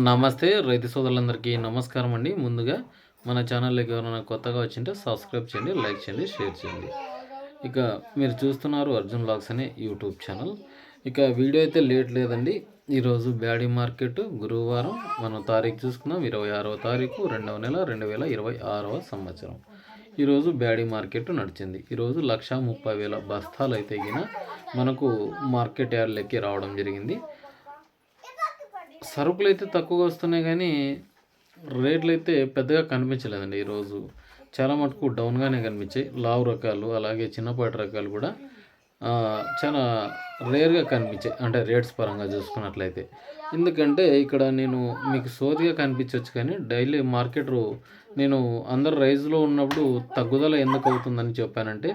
నమస్తే రైతు సోదరులందరికీ నమస్కారం అండి. ముందుగా మన ఛానల్లోకి ఎవరైనా కొత్తగా వచ్చింటే సబ్స్క్రైబ్ చేయండి, లైక్ చేయండి, షేర్ చేయండి. ఇక మీరు చూస్తున్నారు అర్జున్ వ్లాగ్స్ అనే యూట్యూబ్ ఛానల్. ఇక వీడియో అయితే లేట్ లేదండి. ఈరోజు బ్యాడీ మార్కెట్ గురువారం మనం తారీఖు చూసుకున్నాం 26వ తారీఖు 2వ నెల 2026వ సంవత్సరం. ఈరోజు బ్యాడీ మార్కెట్ నడిచింది. ఈరోజు 1,30,000 బస్తాలు అయితే గిన మనకు మార్కెట్ యార్డ్లకి రావడం జరిగింది. సరుకులు అయితే తక్కువగా వస్తున్నాయి కానీ రేట్లు అయితే పెద్దగా కనిపించలేదండి. ఈరోజు చాలా మటుకు డౌన్గానే కనిపించాయి. లావు రకాలు అలాగే చిన్నపాటి రకాలు కూడా చాలా రేర్గా కనిపించాయి, అంటే రేట్స్ పరంగా చూసుకున్నట్లయితే. ఎందుకంటే ఇక్కడ నేను మీకు సోదిగా కనిపించవచ్చు కానీ డైలీ మార్కెట్ నేను అందరు రైజ్లో ఉన్నప్పుడు తగ్గుదల ఎందుకు అవుతుందని చెప్పానంటే,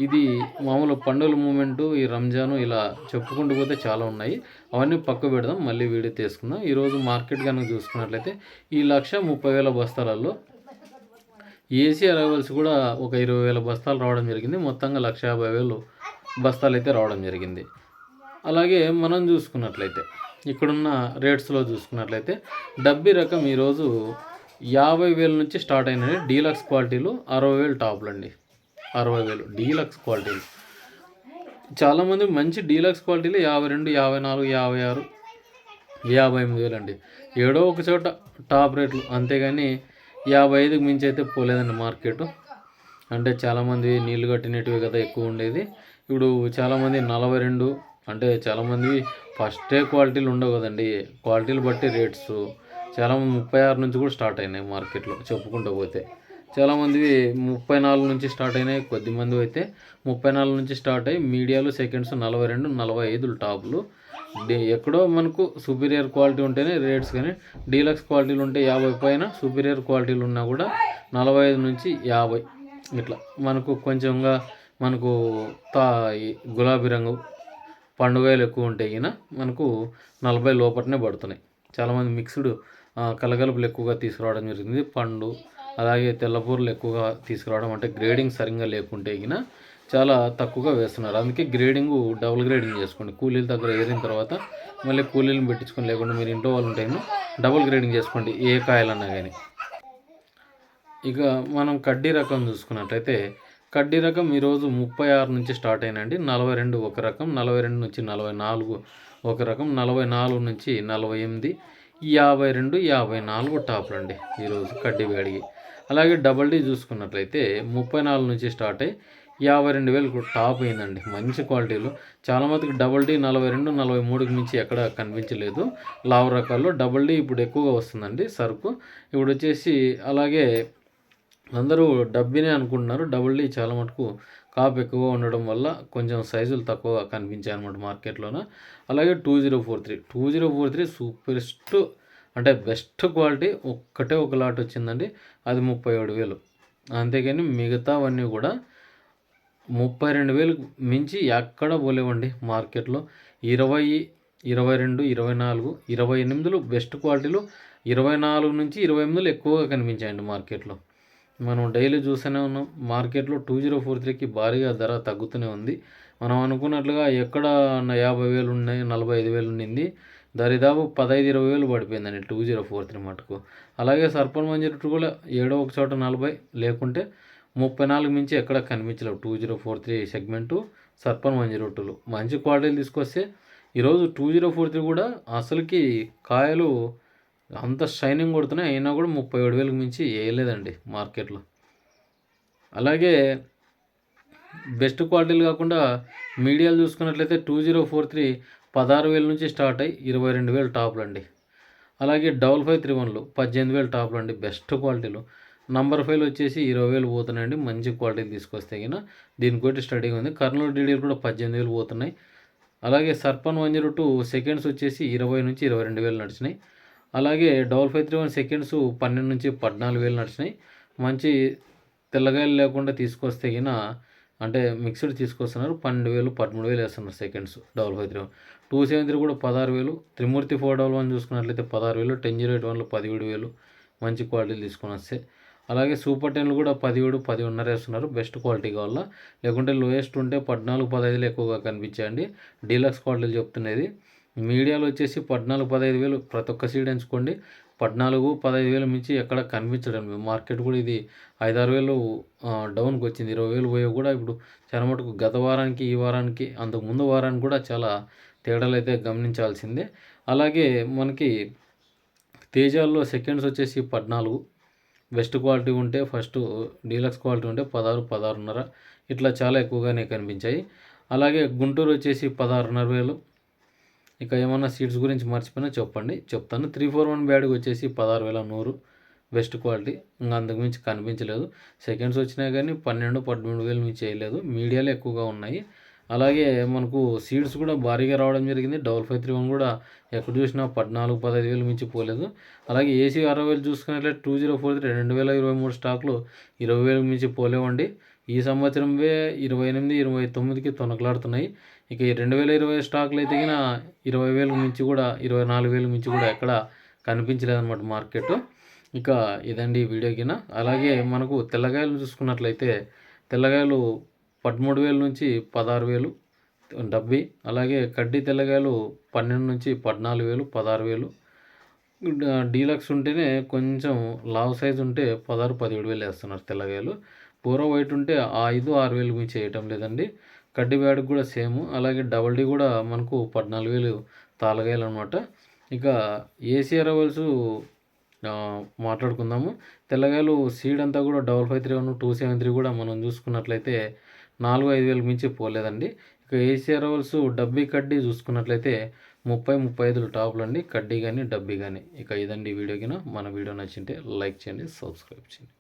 ఇది మామూలు పండుగల మూమెంటు, ఈ రంజాను ఇలా చెప్పుకుంటూ పోతే చాలా ఉన్నాయి. అవన్నీ పక్క పెడదాం, మళ్ళీ వీడియో తీసుకుందాం. ఈరోజు మార్కెట్ కనుక చూసుకున్నట్లయితే ఈ 1,30,000 బస్తాలలో ఏసీ అరైవల్స్ కూడా ఒక 20,000 బస్తాలు రావడం జరిగింది. మొత్తంగా 1,50,000 బస్తాలు అయితే రావడం జరిగింది. అలాగే మనం చూసుకున్నట్లయితే ఇక్కడున్న రేట్స్లో చూసుకున్నట్లయితే డబ్బీ రకం ఈరోజు 50,000 నుంచి స్టార్ట్ అయినాయి. డీలక్స్ క్వాలిటీలు 60,000 టాప్లు అండి. 60,000 డీలక్స్ క్వాలిటీలు. చాలామంది మంచి డీలక్స్ క్వాలిటీలు 52, 54, 56, 58,000 అండి. ఏడో ఒక చోట టాప్ రేట్లు, అంతేగాని 55కి మించి అయితే పోలేదండి మార్కెట్. అంటే చాలామంది నీళ్లు కట్టినట్టువి కదా ఎక్కువ ఉండేది. ఇప్పుడు చాలామంది 42, అంటే చాలామంది ఫస్టే క్వాలిటీలు ఉండవు కదండి, క్వాలిటీలు బట్టి రేట్స్. చాలామంది 36 నుంచి కూడా స్టార్ట్ అయినాయి మార్కెట్లో చెప్పుకుంటూ పోతే. చాలామంది 34 నుంచి స్టార్ట్ అయినాయి, కొద్దిమంది అయితే 34 నుంచి స్టార్ట్ అయ్యి మీడియాలు సెకండ్స్ 42, 45 టాపులు. ఎక్కడో మనకు సుపీరియర్ క్వాలిటీ ఉంటేనే రేట్స్, కానీ డీలక్స్ క్వాలిటీలు ఉంటే 50 పైన, సుపీరియర్ క్వాలిటీలు ఉన్నా కూడా 45 నుంచి 50 ఇట్లా. మనకు కొంచెంగా మనకు గులాబీ రంగు పండుగలు ఎక్కువ ఉంటాయి గిన మనకు 40 లోపలనే పడుతున్నాయి. చాలామంది మిక్స్డ్ కలగలుపులు ఎక్కువగా తీసుకురావడం జరిగింది. పండు అలాగే తెల్లపూరలు ఎక్కువగా తీసుకురావడం, అంటే గ్రేడింగ్ సరిగ్గా లేకుంటే గిన చాలా తక్కువగా వేస్తున్నారు. అందుకే గ్రేడింగ్ డబుల్ గ్రేడింగ్ చేసుకోండి. కూలీల దగ్గర ఏరిన తర్వాత మళ్ళీ కూలీలను పెట్టించుకొని, లేకుండా మీరు ఇంట్లో వాళ్ళు ఉంటే డబుల్ గ్రేడింగ్ చేసుకోండి ఏ కాయలన్నా కానీ. ఇక మనం కడ్డీ రకం చూసుకున్నట్లయితే కడ్డీ రకం ఈరోజు 36 నుంచి స్టార్ట్ అయినండి. 42 ఒక రకం, 42 నుంచి 44 ఒక రకం, 44 నుంచి 48, 52, 54 టాప్లు అండి ఈరోజు కడ్డీ వేడిగి. అలాగే డబల్ డీ చూసుకున్నట్లయితే 34 నుంచి స్టార్ట్ అయ్యి 52,000 టాప్ అయిందండి. మంచి క్వాలిటీలు. చాలామందికి డబల్ డీ 42, 43కి మించి ఎక్కడ కనిపించలేదు. లావు రకాల్లో డబల్ డీ ఇప్పుడు ఎక్కువగా వస్తుందండి సరుకు. ఇప్పుడు వచ్చేసి అలాగే అందరూ డబ్బీనే అనుకుంటున్నారు. డబుల్ డీ చాలా మటుకు కాపు ఎక్కువగా ఉండడం వల్ల కొంచెం సైజులు తక్కువ కనిపించాయి అనమాట మార్కెట్లోన. అలాగే 2043 సూపరెస్ట్, అంటే బెస్ట్ క్వాలిటీ ఒక్కటే ఒక లాట్ వచ్చిందండి. అది 37,000. అంతేగాని మిగతావన్నీ కూడా 32,000 మించి ఎక్కడ పోలేవండి మార్కెట్లో. 20, 22, 24, 28 బెస్ట్ క్వాలిటీలు, 24 నుంచి 28 ఎక్కువగా కనిపించాయండి మార్కెట్లో. మనం డైలీ చూస్తూనే ఉన్నాం మార్కెట్లో 2043కి భారీగా ధర తగ్గుతూనే ఉంది. మనం అనుకున్నట్లుగా ఎక్కడ 50,000 ఉన్నాయి, 45,000 ఉండింది, దరిదాపు 15-20,000 పడిపోయిందండి 2043 మటుకు. అలాగే సర్పన్ మంజూరు కూడా ఏడో ఒక చోట 40, లేకుంటే 34 మించి ఎక్కడ కనిపించలేవు 2043 సెగ్మెంటు సర్పన్ మంజూరులు. మంచి క్వాలిటీలు తీసుకొస్తే ఈరోజు 2043 కూడా అసలుకి కాయలు అంత షైనింగ్ కొడుతున్నాయి, అయినా కూడా 37,000 మించి వేయలేదండి మార్కెట్లో. అలాగే బెస్ట్ క్వాలిటీలు కాకుండా మీడియాలు చూసుకున్నట్లయితే 2043 16,000 నుంచి స్టార్ట్ అయ్యి 22,000 టాప్లు అండి. అలాగే 5531లు 18,000 టాప్లు అండి, బెస్ట్ క్వాలిటీలు. నంబర్ 5 వచ్చేసి 20,000 పోతున్నాయండి మంచి క్వాలిటీలు తీసుకొస్తే కినా. దీనికోటి స్టడీగా ఉంది. కర్నూలు డీడీలు కూడా 18,000 పోతున్నాయి. అలాగే సర్పన్ 102 సెకండ్స్ వచ్చేసి 20 నుంచి 22,000 నడిచినాయి. అలాగే 5531 సెకండ్స్ 12 నుంచి 14,000 నడిచినాయి. మంచి తెల్లగాయలు లేకుండా తీసుకొస్తే గిన, అంటే మిక్స్డ్ తీసుకొస్తున్నారు, 12,000, 13,000 వేస్తున్నారు సెకండ్స్ 5531. 273 కూడా 16,000. త్రిమూర్తి 411 చూసుకున్నట్లయితే 16,000. 1008 17,000 మంచి క్వాలిటీలు తీసుకొని వస్తే. అలాగే సూపర్ 10లు కూడా 17, 11.5 వేస్తున్నారు బెస్ట్ క్వాలిటీ కావాలా. లేకుంటే లోయెస్ట్ ఉంటే 14, 15 ఎక్కువగా కనిపించాయండి. డీలక్స్ క్వాలిటీలు చెప్తున్నది. మీడియాలో వచ్చేసి 14, 15,000 ప్రతి ఒక్క సీడ్ ఎంచుకోండి. 14, 15,000 మించి ఎక్కడ కనిపించడం లేదు. మార్కెట్ కూడా ఇది 5, 6,000 డౌన్‌కి వచ్చింది. 20,000 పోయేవి కూడా ఇప్పుడు చాలా మటుకు గత వారానికి, ఈ వారానికి, అంతకు ముందు వారానికి కూడా చాలా తేడాలైతే గమనించాల్సిందే. అలాగే మనకి తేజాల్లో సెకండ్స్ వచ్చేసి 14, బెస్ట్ క్వాలిటీ ఉంటే ఫస్ట్ డీలక్స్ క్వాలిటీ ఉంటే 16, 16.5 ఇట్లా చాలా ఎక్కువగానే కనిపించాయి. అలాగే గుంటూరు వచ్చేసి 16,500. ఇక ఏమన్నా సీడ్స్ గురించి మర్చిపోయినా చెప్తాను. 341 బ్యాడ్‌కి వచ్చేసి 16,100 బెస్ట్ క్వాలిటీ. ఇంక అంతకుమించి కనిపించలేదు. సెకండ్స్ వచ్చినాయి కానీ 12, 13,000 మించి వేయలేదు. మీడియాలో ఎక్కువగా ఉన్నాయి. అలాగే మనకు సీడ్స్ కూడా భారీగా రావడం జరిగింది. 5531 కూడా ఎక్కడ చూసినా 14, 15,000 మించి పోలేదు. అలాగే ఏసీ 60,000 చూసుకున్నట్లయితే 2043 2023 స్టాక్లు 20,000 మించి పోలేవండి. ఈ సంవత్సరంవే 28, 29కి తొనకలాడుతున్నాయి. ఇక ఈ 2020 స్టాక్లు అయితే గిన 20,000 మించి కూడా 24,000 మించి కూడా ఎక్కడ కనిపించలేదన్నమాట మార్కెట్. ఇక ఇదండి ఈ వీడియో గిన. అలాగే మనకు తెల్లగాయలు చూసుకున్నట్లయితే తెల్లగాయలు 13,000 నుంచి 16,000 డబ్బీ. అలాగే కడ్డీ తెల్లగాయలు 12 నుంచి 14,000 16,000. డీలక్స్ ఉంటేనే కొంచెం లావు సైజు ఉంటే 16, 17,000 వేస్తున్నారు తెల్లగాయలు. పూర వైట్ ఉంటే 5, 6,000 మించి వేయటం లేదండి. కడ్డీ బ్యాడ్కి కూడా సేమ్. అలాగే డబల్ డీ కూడా మనకు 14,000 తాళగాయలు అనమాట. ఇక ఏసీ అరవల్స్ మాట్లాడుకుందాము. తెల్లగాయలు సీడ్ అంతా కూడా 5531, 273 కూడా మనం చూసుకున్నట్లయితే 4, 5,000 మించి పోలేదండి. ఇక ఏసీ అరవల్స్ డబ్బీ కడ్డీ చూసుకున్నట్లయితే 30, 35 టాపులు అండి, కడ్డీ కానీ డబ్బీ కానీ. ఇక ఇదండి వీడియో కింద. మన వీడియో నచ్చింటే లైక్ చేయండి, సబ్స్క్రైబ్ చేయండి.